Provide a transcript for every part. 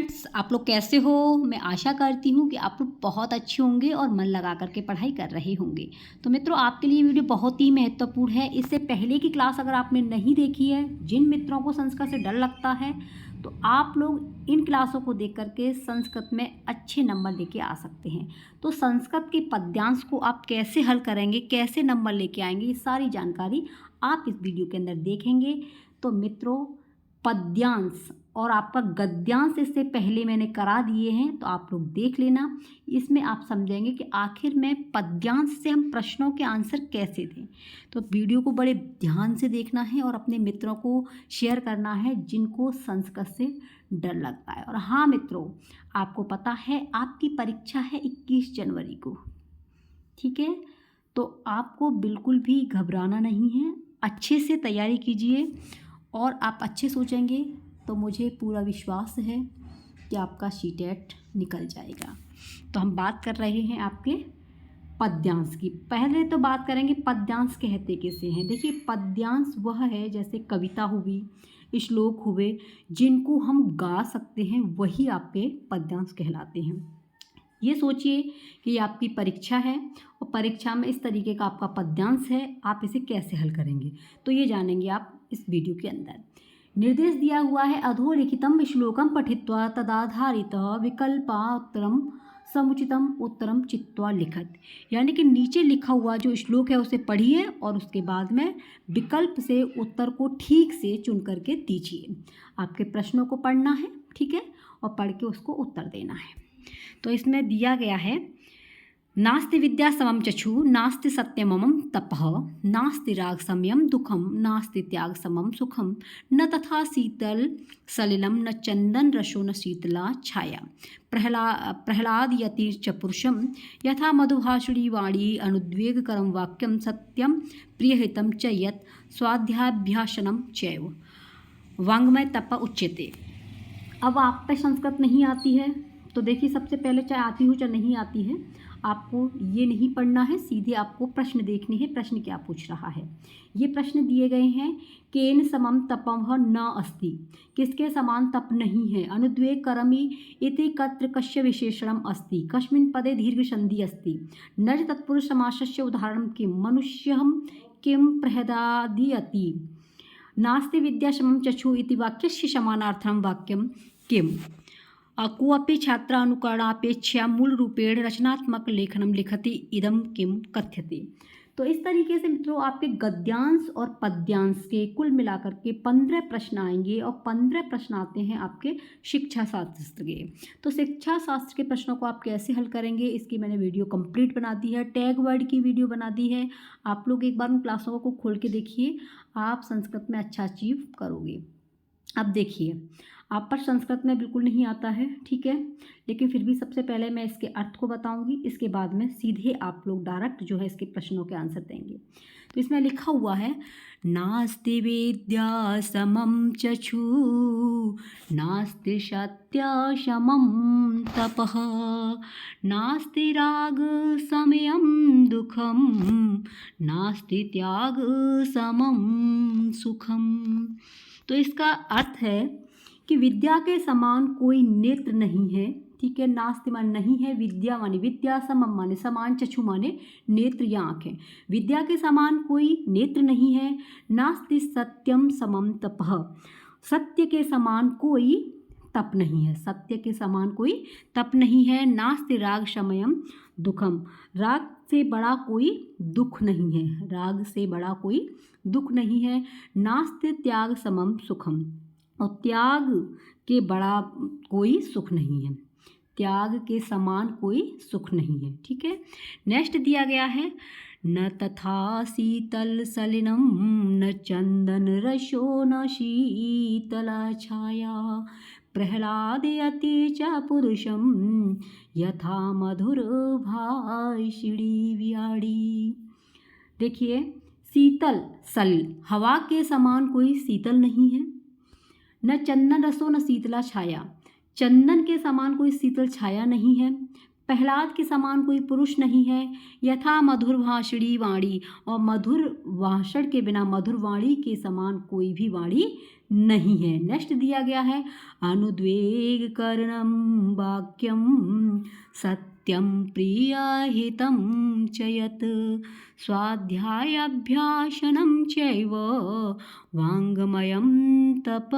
Students, आप लोग कैसे हो? मैं आशा करती हूँ कि आप लोग बहुत अच्छे होंगे और मन लगा करके पढ़ाई कर रहे होंगे। तो मित्रों, आपके लिए वीडियो बहुत ही महत्वपूर्ण है। इससे पहले की क्लास अगर आपने नहीं देखी है, जिन मित्रों को संस्कृत से डर लगता है, तो आप लोग इन क्लासों को देख करके संस्कृत में अच्छे नंबर लेके आ सकते हैं। तो संस्कृत के पद्यांश को आप कैसे हल करेंगे, कैसे नंबर लेके आएंगे, ये सारी जानकारी आप इस वीडियो के अंदर देखेंगे। तो मित्रों, पद्यांश और आपका गद्यांश इससे पहले मैंने करा दिए हैं, तो आप लोग देख लेना। इसमें आप समझेंगे कि आखिर में पद्यांश से हम प्रश्नों के आंसर कैसे दें। तो वीडियो को बड़े ध्यान से देखना है और अपने मित्रों को शेयर करना है जिनको संस्कृत से डर लगता है। और हाँ मित्रों, आपको पता है आपकी परीक्षा है 21 जनवरी को, ठीक है? तो आपको बिल्कुल भी घबराना नहीं है, अच्छे से तैयारी कीजिए और आप अच्छे सोचेंगे तो मुझे पूरा विश्वास है कि आपका सीटेट निकल जाएगा। तो हम बात कर रहे हैं आपके पद्यांश की। पहले तो बात करेंगे पद्यांश कहते किसे हैं। देखिए, पद्यांश वह है जैसे कविता हुई, श्लोक हुए, जिनको हम गा सकते हैं, वही आपके पद्यांश कहलाते हैं। ये सोचिए कि आपकी परीक्षा है और परीक्षा में इस तरीके का आपका पद्यांश है, आप इसे कैसे हल करेंगे तो ये जानेंगे आप इस वीडियो के अंदर। निर्देश दिया हुआ है, अधोलिखितम श्लोकम पठित्वा तदाधारितः विकल्पात्तरम समुचितम उत्तरम चित्वा लिखत। यानी कि नीचे लिखा हुआ जो श्लोक है उसे पढ़िए और उसके बाद में विकल्प से उत्तर को ठीक से चुन करके दीजिए। आपके प्रश्नों को पढ़ना है, ठीक है, और पढ़ के उसको उत्तर देना है। तो इसमें दिया गया है, नास्ति विद्या समम चक्षु, नास्ति सत्यमम तपः, नास्ति राग समयम दुखम, नास्ति त्याग समम सुखम, न तथा शीतल सलिलम, न चंदन रसो, न शीतला छाया। प्रहलाद यति च पुरुषम यथा मधुभाषिणी वाणी, अनुद्वेगकरम वाक्यम, सत्यम प्रियहितम च यत्, स्वाध्याभ्यासनम चैव, वाङ्मय तप उच्यते। अब आप पे संस्कृत नहीं आती है तो देखिए, सबसे पहले चाहे आती हो चाहे नहीं आती है, आपको ये नहीं पढ़ना है, सीधे आपको प्रश्न देखने हैं। प्रश्न क्या पूछ रहा है? ये प्रश्न दिए गए हैं, केन समम तपः न अस्ति, किसके समान तप नहीं है। अनुद्वेग करमी इति कत्र कस्य विशेषणम अस्ति, कस्मिन् पदे दीर्घ संधि अस्ति, नज तत्पुरुष समासस्य उदाहरणं किं, मनुष्यं किं प्रहदादीयति, नास्ति विद्या समम चक्षु इति वाक्यस्य समानार्थं वाक्यं किम्, कोऽपि छात्रानुकरणापेक्षया मूल रूपेण रचनात्मक लेखनम लिखति इदम किम कथ्यते। तो इस तरीके से मित्रों, आपके गद्यांश और पद्यांश के कुल मिलाकर के 15 प्रश्न आएंगे और 15 प्रश्न आते हैं आपके शिक्षा शास्त्र के। तो शिक्षा शास्त्र के प्रश्नों को आप कैसे हल करेंगे, इसकी मैंने वीडियो कंप्लीट बना दी है, टैग वर्ड की वीडियो बना दी है। आप लोग एक बार उन क्लासों को खोल के देखिए, आप संस्कृत में अच्छा अचीव करोगे। अब देखिए, आप पर संस्कृत में बिल्कुल नहीं आता है, ठीक है, लेकिन फिर भी सबसे पहले मैं इसके अर्थ को बताऊंगी, इसके बाद में सीधे आप लोग डायरेक्ट जो है इसके प्रश्नों के आंसर देंगे। तो इसमें लिखा हुआ है, नास्ति विद्या समम चक्षु, नास्ति सत्या समम तपः, नास्ति राग समयम दुखम, नास्ति त्याग समम सुखम। तो इसका अर्थ है कि विद्या के समान कोई नेत्र नहीं है, ठीक है। नास्ति मान नहीं है, विद्या माने विद्या, समम माने समान, चक्षु माने नेत्र या आँखें। विद्या के समान कोई नेत्र नहीं है। नास्ति सत्यम समम तपः, सत्य के समान कोई तप नहीं है, सत्य के समान कोई तप नहीं है। नास्ति राग समयम दुखम, राग से बड़ा कोई दुख नहीं है, राग से बड़ा कोई दुख नहीं है। नास्ति त्याग समम सुखम, और त्याग के बड़ा कोई सुख नहीं है, त्याग के समान कोई सुख नहीं है, ठीक है। नेक्स्ट दिया गया है, न तथा शीतल सलिलम, न चंदन रसो, न शीतला छाया, प्रहलादयति च पुरुषम यथा मधुर भाषिणी व्याड़ी। देखिए, शीतल सलिल, हवा के समान कोई शीतल नहीं है। न चंदन रसो, न शीतला छाया, चंदन के समान कोई शीतल छाया नहीं है। प्रहलाद के समान कोई पुरुष नहीं है। यथा मधुर भाषणी वाणी, और मधुर भाषण के बिना मधुर वाणी के समान कोई भी वाणी नहीं है। नेक्स्ट दिया गया है अनुद्वेग करणम वाक्यम सत्यम प्रियहितं च यत् स्वाध्यायाभ्यासनं चैव वाङ्मयं तप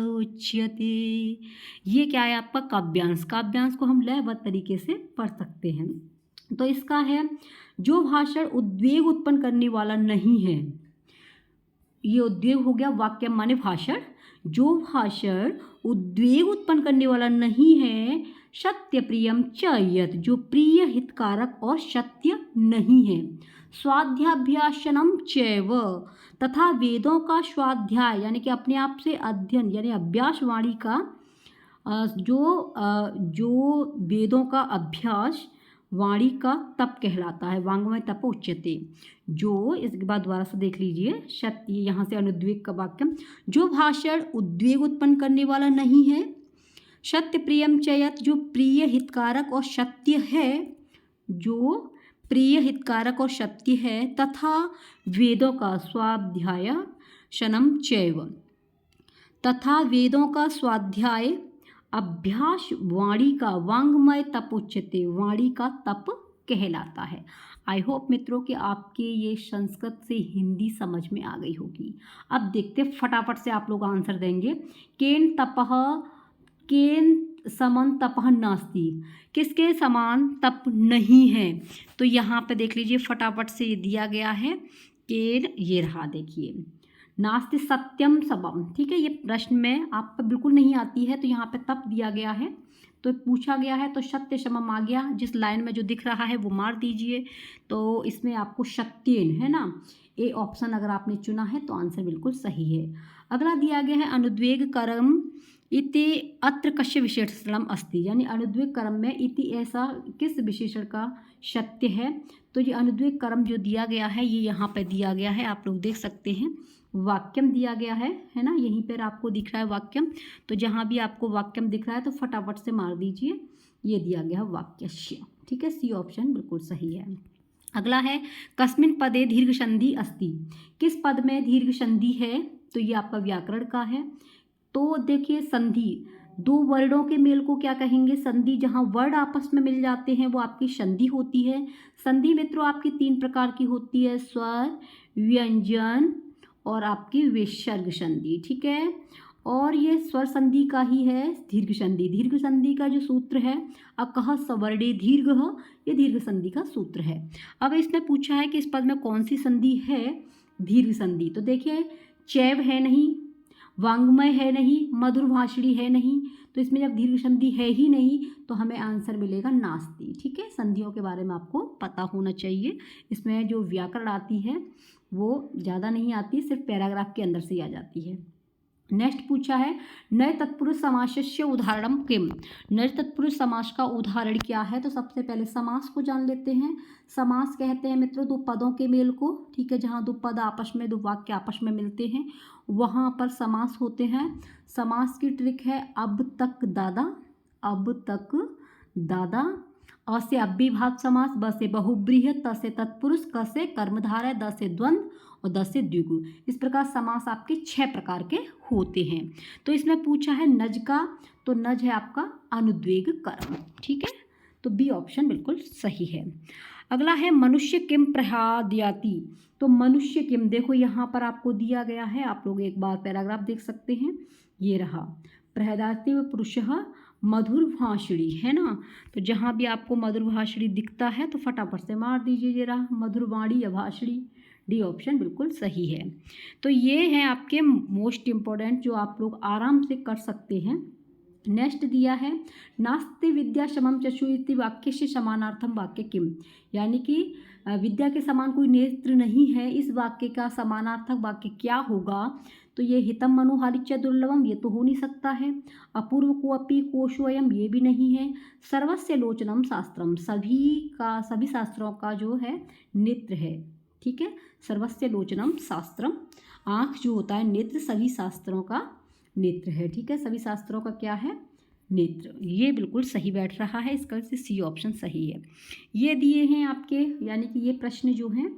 उच्यते। ये क्या है आपका काव्यांश। काव्यांश को हम लयबद्ध तरीके से पढ़ सकते हैं। तो इसका है जो भाषण उद्वेग उत्पन्न करने वाला नहीं है, ये उद्वेग हो गया, वाक्य माने भाषण। जो भाषण उद्वेग उत्पन्न करने वाला नहीं है, सत्य प्रियम च यत्, जो प्रिय हितकारक और सत्य नहीं है, स्वाध्याभ्यासनम चैव, तथा वेदों का स्वाध्याय यानी कि अपने आप से अध्ययन यानी अभ्यास वाणी का जो वेदों का अभ्यास वाणी का तप कहलाता है, वांग्मय तप उच्यते। जो इसके बाद दोबारा से देख लीजिए सत्य, यहाँ से अनुद्वेग का वाक्य, जो भाषण उद्वेग उत्पन्न करने वाला नहीं है, सत्य प्रियम चयत, जो प्रिय हितकारक और सत्य है, जो प्रिय हितकारक और सत्य है, तथा वेदों का स्वाध्याय शनम चैव, तथा वेदों का स्वाध्याय अभ्यास वाणी का वांग्मय तप उच्यते, वाणी का तप कहलाता है। आई होप मित्रों कि आपके ये संस्कृत से हिंदी समझ में आ गई होगी। अब देखते फटाफट से आप लोग आंसर देंगे। केन तपः केन समन तपः नास्ति, किसके समान तप नहीं है। तो यहाँ पे देख लीजिए फटाफट से ये दिया गया है केन, ये रहा देखिए, नास्ति सत्यम सबम। ठीक है, ये प्रश्न में आप पे बिल्कुल नहीं आती है, तो यहाँ पे तप दिया गया है तो पूछा गया है, तो सत्य समम आ गया। जिस लाइन में जो दिख रहा है वो मार दीजिए। तो इसमें आपको सत्येन है ना, ए ऑप्शन अगर आपने चुना है तो आंसर बिल्कुल सही है। अगला दिया गया है अनुद्वेग कर्म इति अत्र कस्य विशेषणम अस्ति, यानी अनुद्वेग कर्म में इति ऐसा किस विशेषण का सत्य है। तो ये अनुद्वेग कर्म जो दिया गया है ये यहाँ पे दिया गया है, आप लोग देख सकते हैं वाक्यम दिया गया है ना, यहीं पर आपको दिख रहा है वाक्यम। तो जहाँ भी आपको वाक्यम दिख रहा है तो फटाफट से मार दीजिए, ये दिया गया है वाक्यस्य। ठीक है, सी ऑप्शन बिल्कुल सही है। अगला है कस्मिन् पदे दीर्घ संधि अस्ति, किस पद में दीर्घ संधि है। तो ये आपका व्याकरण का है। तो देखिए संधि, दो वर्णों के मेल को क्या कहेंगे, संधि। जहाँ वर्ण आपस में मिल जाते हैं वो आपकी संधि होती है। संधि मित्रों आपकी 3 प्रकार की होती है, स्वर, व्यंजन और आपकी विसर्ग संधि। ठीक है, और ये स्वर संधि का ही है दीर्घ संधि। दीर्घ संधि का जो सूत्र है अकह सवर्णे दीर्घ, ये दीर्घ संधि का सूत्र है। अब इसने पूछा है कि इस पद में कौन सी संधि है दीर्घ संधि। तो देखिए चैव है नहीं, वांग्मय है नहीं, मधुर भाषणी है नहीं, तो इसमें जब दीर्घ संधि है ही नहीं तो हमें आंसर मिलेगा नास्ति। ठीक है, संधियों के बारे में आपको पता होना चाहिए। इसमें जो व्याकरण आती है वो ज़्यादा नहीं आती, सिर्फ पैराग्राफ के अंदर से ही आ जाती है। नेक्स्ट पूछा है नए तत्पुरुष समासस्य उदाहरणम किम, नए तत्पुरुष समास का उदाहरण क्या है। तो सबसे पहले समास को जान लेते हैं। समास कहते हैं मित्रों 2 पदों के मेल को। ठीक है, जहाँ 2 पद आपस में, 2 वाक्य आपस में मिलते हैं वहाँ पर समास होते हैं। समास की ट्रिक है अब तक दादा, अब तक दादा, अ से अव्ययभाव समास, ब से बहुब्रीहि, त से तत्पुरुष, क से कर्मधारय, द से द्वंद्व और 10 से द्विगु। इस प्रकार समास आपके 6 प्रकार के होते हैं। तो इसमें पूछा है नज का, तो नज है आपका अनुद्वेग कर्म। ठीक है, तो बी ऑप्शन बिल्कुल सही है। अगला है मनुष्य किम प्रह्लादयाति, तो मनुष्य किम, देखो यहाँ पर आपको दिया गया है, आप लोग एक बार पैराग्राफ देख सकते हैं, ये रहा प्रह्लादयाति पुरुषः मधुर भाषणी है ना। तो जहाँ भी आपको मधुर भाषणी दिखता है तो फटाफट से मार दीजिए, ये रहा मधुर वाणी या भाषणी, डी ऑप्शन बिल्कुल सही है। तो ये हैं आपके मोस्ट इम्पोर्टेंट जो आप लोग आराम से कर सकते हैं। नेक्स्ट दिया है नास्ति विद्या समम चक्षु इति वाक्य से समानार्थम वाक्य किम, यानी कि विद्या के समान कोई नेत्र नहीं है, इस वाक्य का समानार्थक वाक्य क्या होगा। तो ये हितम मनोहारिच्य दुर्लभम, ये तो हो नहीं सकता है। अपूर्व को अपि कोशोयम, ये भी नहीं है। सर्वस्य लोचनम शास्त्रम, सभी शास्त्रों का जो है नेत्र है। ठीक है, सर्वस्य लोचनम शास्त्रम, आँख जो होता है नेत्र, सभी शास्त्रों का नेत्र है। ठीक है, सभी शास्त्रों का क्या है नेत्र, ये बिल्कुल सही बैठ रहा है, इसका से सी ऑप्शन सही है। ये दिए हैं आपके, यानी कि ये प्रश्न जो हैं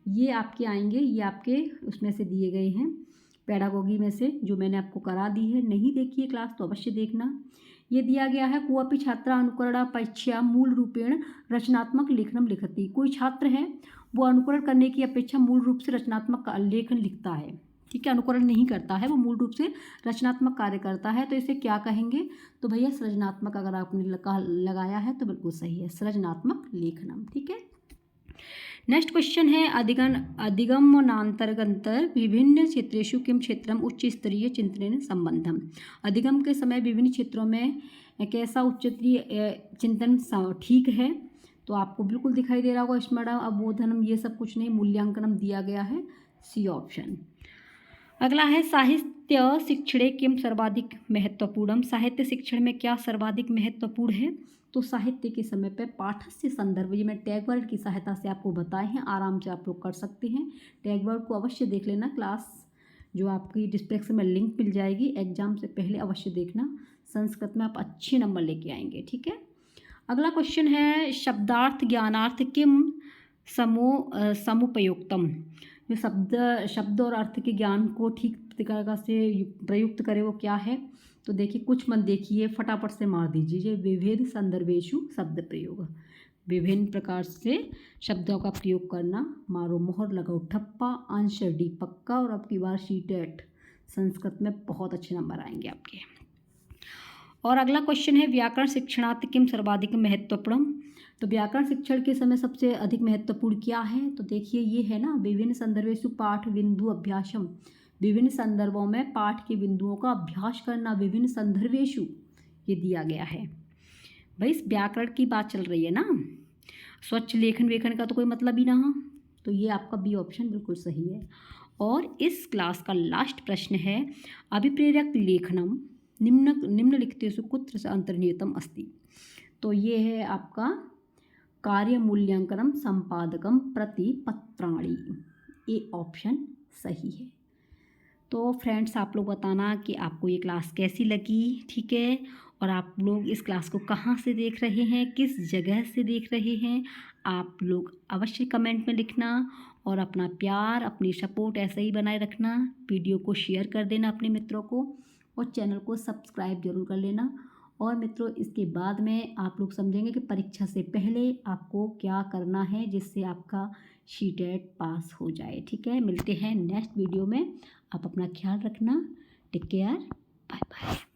ये आपके आएंगे, ये आपके उसमें से दिए गए हैं पेडागोगी में से, जो मैंने आपको करा दी है। नहीं देखी है क्लास तो अवश्य देखना। ये दिया गया है क्वपि छात्रा अनुकरणापेक्षया मूल रूपेण रचनात्मक लेखनम लिखती। कोई छात्र है वो अनुकरण करने की अपेक्षा मूल रूप से रचनात्मक लेखन लिखता है, ठीक है, अनुकरण नहीं करता है, वो मूल रूप से रचनात्मक कार्य करता है, तो इसे क्या कहेंगे? तो भैया सृजनात्मक अगर आपने लगाया है तो बिल्कुल सही है, सृजनात्मक लेखनम, ठीक है। नेक्स्ट क्वेश्चन है अधिगमनांतर्गत विभिन्न क्षेत्रेषु किम क्षेत्रम उच्च स्तरीय चिंतन संबंधम। अधिगम के समय विभिन्न क्षेत्रों में कैसा उच्च स्तरीय चिंतन ठीक है? तो आपको बिल्कुल दिखाई दे रहा होगा स्मरण अवबोधनम, ये सब कुछ नहीं, मूल्यांकनम दिया गया है, सी ऑप्शन। अगला है साहित्य शिक्षणे किम सर्वाधिक महत्वपूर्ण। साहित्य शिक्षण में क्या सर्वाधिक महत्वपूर्ण है? तो साहित्य के समय पे पाठस्य संदर्भ, ये मैं टैग वर्ड की सहायता से आपको बताए हैं, आराम से आप लोग कर सकते हैं। टैग वर्ड को अवश्य देख लेना, क्लास जो आपकी डिस्क्रिप्शन में लिंक मिल जाएगी, एग्जाम से पहले अवश्य देखना, संस्कृत में आप अच्छे नंबर लेके आएंगे, ठीक है। अगला क्वेश्चन है शब्दार्थ ज्ञानार्थ किम समुपयुक्तम। जो शब्द और अर्थ के ज्ञान को ठीक तरीका से प्रयुक्त करे वो क्या है? तो देखिए, कुछ मत देखिए, फटाफट से मार दीजिए। विविध संदर्भेषु शब्द प्रयोग, विभिन्न प्रकार से शब्दों का प्रयोग करना, मारो मोहर लगाओ ठप्पा, आंसर डी पक्का, और आपकी बार शीटेट संस्कृत में बहुत अच्छे नंबर आएंगे आपके। और अगला क्वेश्चन है व्याकरण शिक्षणार्थ किम सर्वाधिक महत्वपूर्ण। तो व्याकरण शिक्षण के समय सबसे अधिक महत्वपूर्ण क्या है? तो देखिए ये है ना, विभिन्न संदर्भेषु पाठ बिंदु अभ्यासम, विभिन्न संदर्भों में पाठ के बिंदुओं का अभ्यास करना, विभिन्न संदर्भेषु ये दिया गया है। भाई इस व्याकरण की बात चल रही है ना, स्वच्छ लेखन वेखन का तो कोई मतलब ही ना हो, तो ये आपका बी ऑप्शन बिल्कुल सही है। और इस क्लास का लास्ट प्रश्न है अभिप्रेरक लेखनम निम्नलिखितेषु कुत्र अंतर्निहितम अस्ति। तो ये है आपका कार्य मूल्यांकनम संपादकम प्रति पत्राणि, ये ऑप्शन सही है। तो फ्रेंड्स आप लोग बताना कि आपको ये क्लास कैसी लगी, ठीक है, और आप लोग इस क्लास को कहाँ से देख रहे हैं, किस जगह से देख रहे हैं, आप लोग अवश्य कमेंट में लिखना, और अपना प्यार अपनी सपोर्ट ऐसे ही बनाए रखना। वीडियो को शेयर कर देना अपने मित्रों को, और चैनल को सब्सक्राइब जरूर कर लेना। और मित्रों इसके बाद में आप लोग समझेंगे कि परीक्षा से पहले आपको क्या करना है जिससे आपका शीटेट पास हो जाए, ठीक है। मिलते हैं नेक्स्ट वीडियो में, आप अपना ख्याल रखना, टेक केयर, बाय बाय।